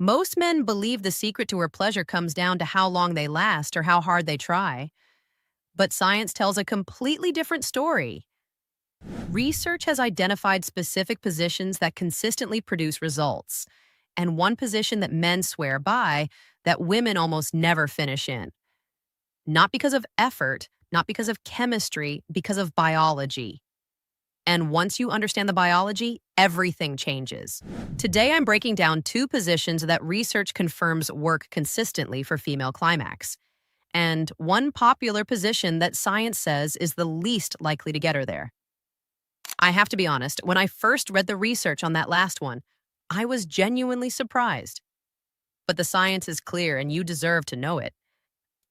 Most men believe the secret to her pleasure comes down to how long they last or how hard they try. But science tells a completely different story. Research has identified specific positions that consistently produce results, and one position that men swear by that women almost never finish in. Not because of effort, not because of chemistry, because of biology. And once you understand the biology, everything changes. Today, I'm breaking down two positions that research confirms work consistently for female climax, and one popular position that science says is the least likely to get her there. I have to be honest, when I first read the research on that last one, I was genuinely surprised. But the science is clear and you deserve to know it.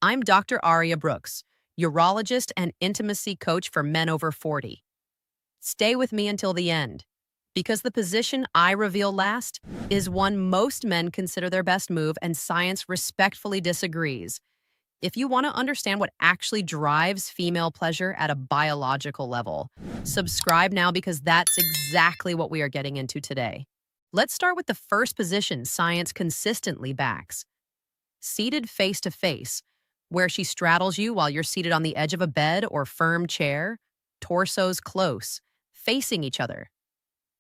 I'm Dr. Aria Brooks, urologist and intimacy coach for men over 40. Stay with me until the end, because the position I reveal last is one most men consider their best move and science respectfully disagrees. If you want to understand what actually drives female pleasure at a biological level, subscribe now because that's exactly what we are getting into today. Let's start with the first position science consistently backs. Seated face to face, where she straddles you while you're seated on the edge of a bed or firm chair, torsos close, facing each other.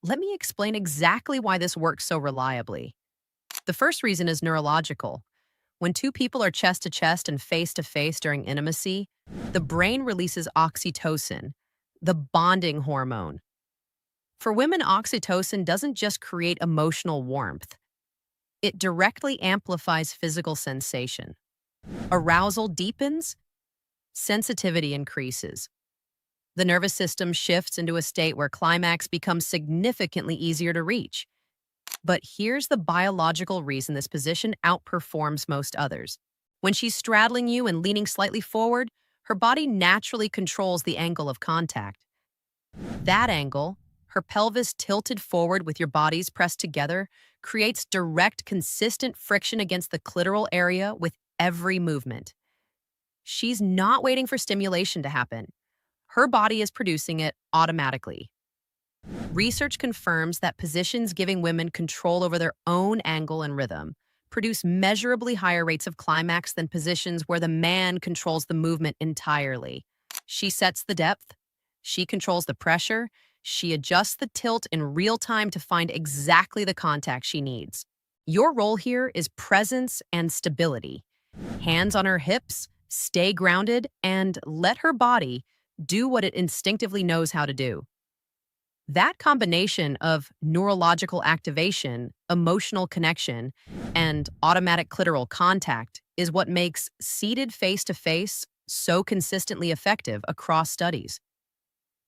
Let me explain exactly why this works so reliably. The first reason is neurological. When two people are chest to chest and face to face during intimacy, the brain releases oxytocin, the bonding hormone. For women, oxytocin doesn't just create emotional warmth. It directly amplifies physical sensation. Arousal deepens, sensitivity increases. The nervous system shifts into a state where climax becomes significantly easier to reach. But here's the biological reason this position outperforms most others. When she's straddling you and leaning slightly forward, her body naturally controls the angle of contact. That angle, her pelvis tilted forward with your bodies pressed together, creates direct, consistent friction against the clitoral area with every movement. She's not waiting for stimulation to happen. Her body is producing it automatically. Research confirms that positions giving women control over their own angle and rhythm produce measurably higher rates of climax than positions where the man controls the movement entirely. She sets the depth, she controls the pressure, she adjusts the tilt in real time to find exactly the contact she needs. Your role here is presence and stability. Hands on her hips, stay grounded, and let her body do what it instinctively knows how to do. That combination of neurological activation, emotional connection, and automatic clitoral contact is what makes seated face-to-face so consistently effective across studies.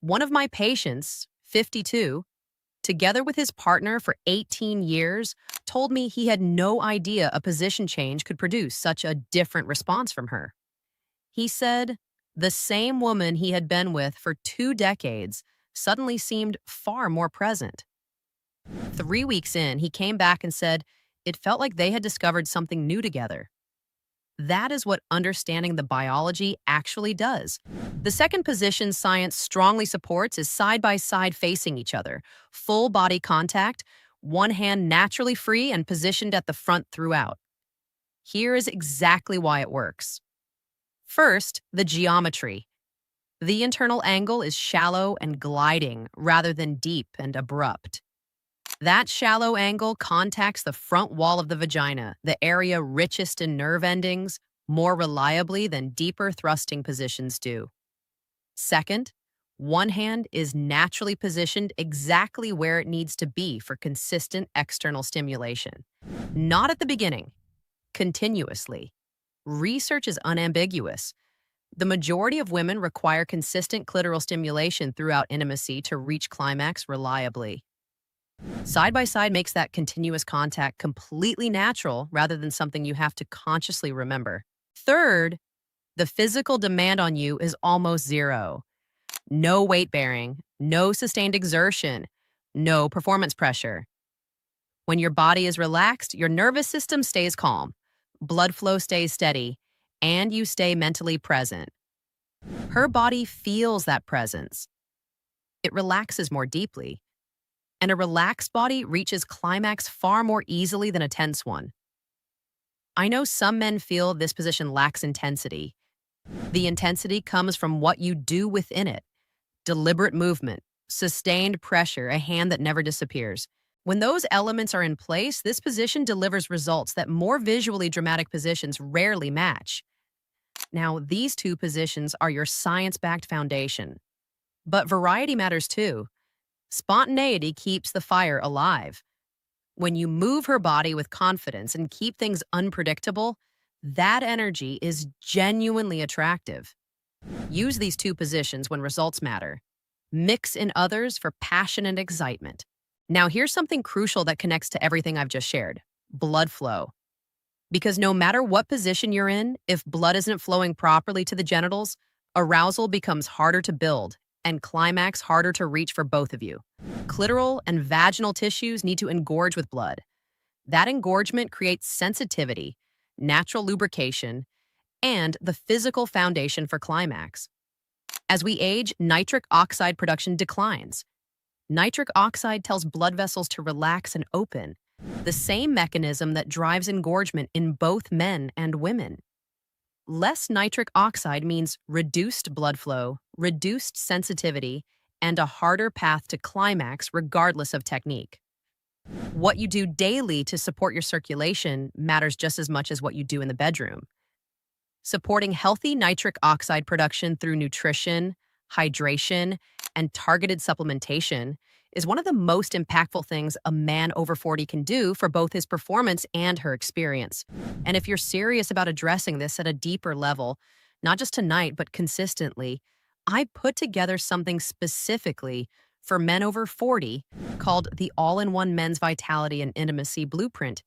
One of my patients, 52, together with his partner for 18 years, told me he had no idea a position change could produce such a different response from her. He said the same woman he had been with for 2 decades suddenly seemed far more present. 3 weeks in, he came back and said it felt like they had discovered something new together. That is what understanding the biology actually does. The second position science strongly supports is side-by-side facing each other, full body contact, one hand naturally free and positioned at the front throughout. Here is exactly why it works. First, the geometry. The internal angle is shallow and gliding rather than deep and abrupt. That shallow angle contacts the front wall of the vagina, the area richest in nerve endings, more reliably than deeper thrusting positions do. Second, one hand is naturally positioned exactly where it needs to be for consistent external stimulation. Not at the beginning, continuously. Research is unambiguous. The majority of women require consistent clitoral stimulation throughout intimacy to reach climax reliably. Side-by-side makes that continuous contact completely natural rather than something you have to consciously remember. Third, the physical demand on you is almost zero. No weight bearing, no sustained exertion, no performance pressure. When your body is relaxed, your nervous system stays calm, blood flow stays steady, and you stay mentally present. Her body feels that presence. It relaxes more deeply. and a relaxed body reaches climax far more easily than a tense one. I know some men feel this position lacks intensity. The intensity comes from what you do within it: deliberate movement, sustained pressure, a hand that never disappears. When those elements are in place, this position delivers results that more visually dramatic positions rarely match. Now, these two positions are your science-backed foundation. But variety matters too. Spontaneity keeps the fire alive. When you move her body with confidence and keep things unpredictable, that energy is genuinely attractive. Use these two positions when results matter. Mix in others for passion and excitement. Now, here's something crucial that connects to everything I've just shared: blood flow. Because no matter what position you're in, if blood isn't flowing properly to the genitals, arousal becomes harder to build and climax harder to reach for both of you. Clitoral and vaginal tissues need to engorge with blood. That engorgement creates sensitivity, natural lubrication, and the physical foundation for climax. As we age, nitric oxide production declines. Nitric oxide tells blood vessels to relax and open, the same mechanism that drives engorgement in both men and women. Less nitric oxide means reduced blood flow, reduced sensitivity, and a harder path to climax regardless of technique. What you do daily to support your circulation matters just as much as what you do in the bedroom. Supporting healthy nitric oxide production through nutrition, hydration, and targeted supplementation is one of the most impactful things a man over 40 can do for both his performance and her experience. And if you're serious about addressing this at a deeper level, not just tonight, but consistently, I put together something specifically for men over 40 called the All-in-One Men's Vitality and Intimacy Blueprint.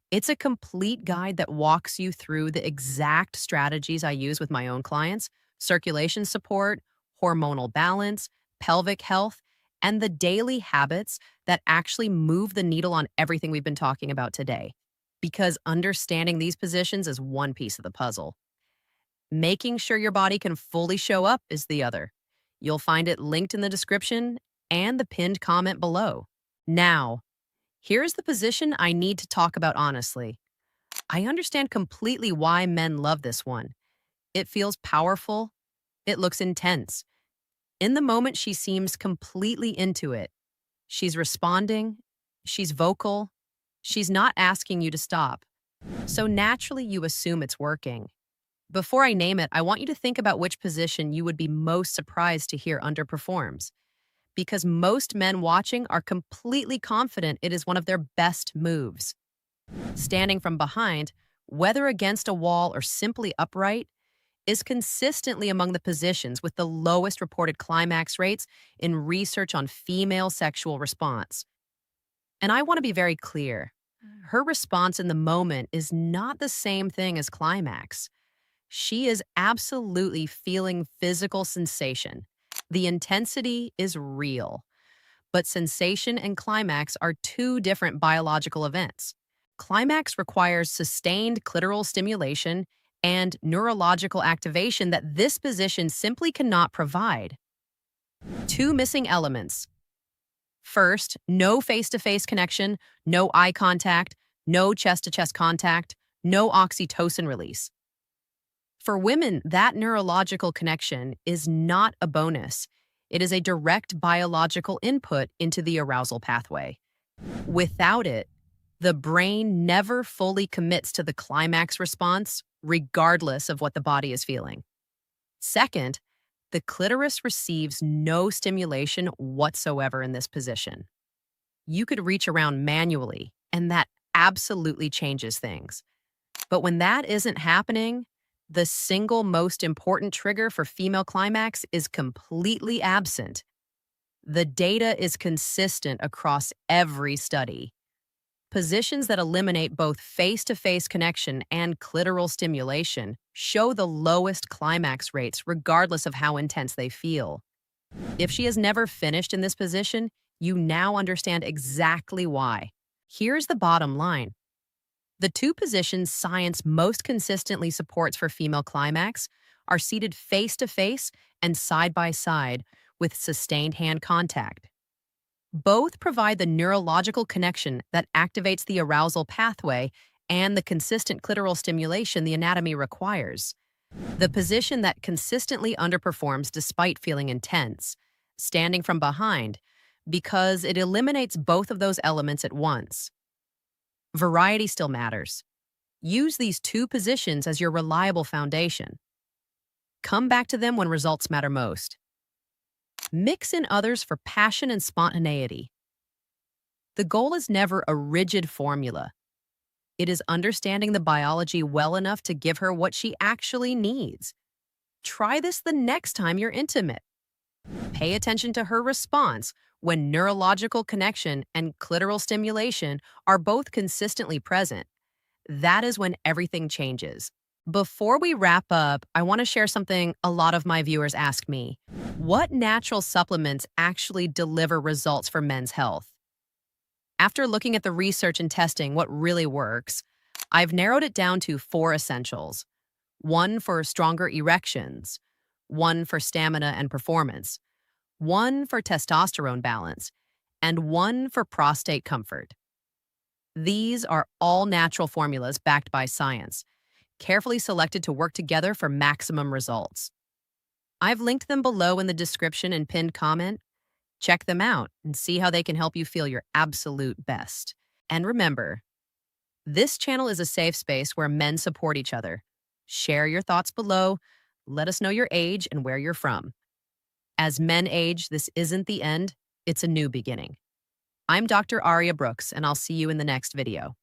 It's a complete guide that walks you through the exact strategies I use with my own clients: circulation support, hormonal balance, pelvic health, and the daily habits that actually move the needle on everything we've been talking about today. Because understanding these positions is one piece of the puzzle. Making sure your body can fully show up is the other. You'll find it linked in the description and the pinned comment below. Now, here's the position I need to talk about honestly. I understand completely why men love this one. It feels powerful. It looks intense. In the moment, she seems completely into it. She's responding. She's vocal. She's not asking you to stop. So naturally, you assume it's working. Before I name it, I want you to think about which position you would be most surprised to hear underperforms. Because most men watching are completely confident it is one of their best moves. Standing from behind, whether against a wall or simply upright, is consistently among the positions with the lowest reported climax rates in research on female sexual response. And I want to be very clear. Her response in the moment is not the same thing as climax. She is absolutely feeling physical sensation. The intensity is real. But sensation and climax are two different biological events. Climax requires sustained clitoral stimulation and neurological activation that this position simply cannot provide. Two missing elements. First, no face-to-face connection, no eye contact, no chest-to-chest contact, no oxytocin release. For women, that neurological connection is not a bonus. It is a direct biological input into the arousal pathway. Without it, the brain never fully commits to the climax response, regardless of what the body is feeling. Second, the clitoris receives no stimulation whatsoever in this position. You could reach around manually, and that absolutely changes things. But when that isn't happening, the single most important trigger for female climax is completely absent. The data is consistent across every study. Positions that eliminate both face-to-face connection and clitoral stimulation show the lowest climax rates regardless of how intense they feel. If she has never finished in this position, you now understand exactly why. Here's the bottom line. The two positions science most consistently supports for female climax are seated face-to-face and side-by-side with sustained hand contact. Both provide the neurological connection that activates the arousal pathway and the consistent clitoral stimulation the anatomy requires. The position that consistently underperforms despite feeling intense, standing from behind, because it eliminates both of those elements at once. Variety still matters. Use these two positions as your reliable foundation. Come back to them when results matter most. Mix in others for passion and spontaneity. The goal is never a rigid formula. It is understanding the biology well enough to give her what she actually needs. Try this the next time you're intimate. Pay attention to her response when neurological connection and clitoral stimulation are both consistently present. That is when everything changes. Before we wrap up, I want to share something a lot of my viewers ask me. What natural supplements actually deliver results for men's health? After looking at the research and testing what really works, I've narrowed it down to 4 essentials. 1 for stronger erections, 1 for stamina and performance, 1 for testosterone balance, and 1 for prostate comfort. These are all natural formulas backed by science, carefully selected to work together for maximum results. I've linked them below in the description and pinned comment. Check them out and see how they can help you feel your absolute best. And remember, this channel is a safe space where men support each other. Share your thoughts below. Let us know your age and where you're from. As men age, this isn't the end, it's a new beginning. I'm Dr. Aria Brooks, and I'll see you in the next video.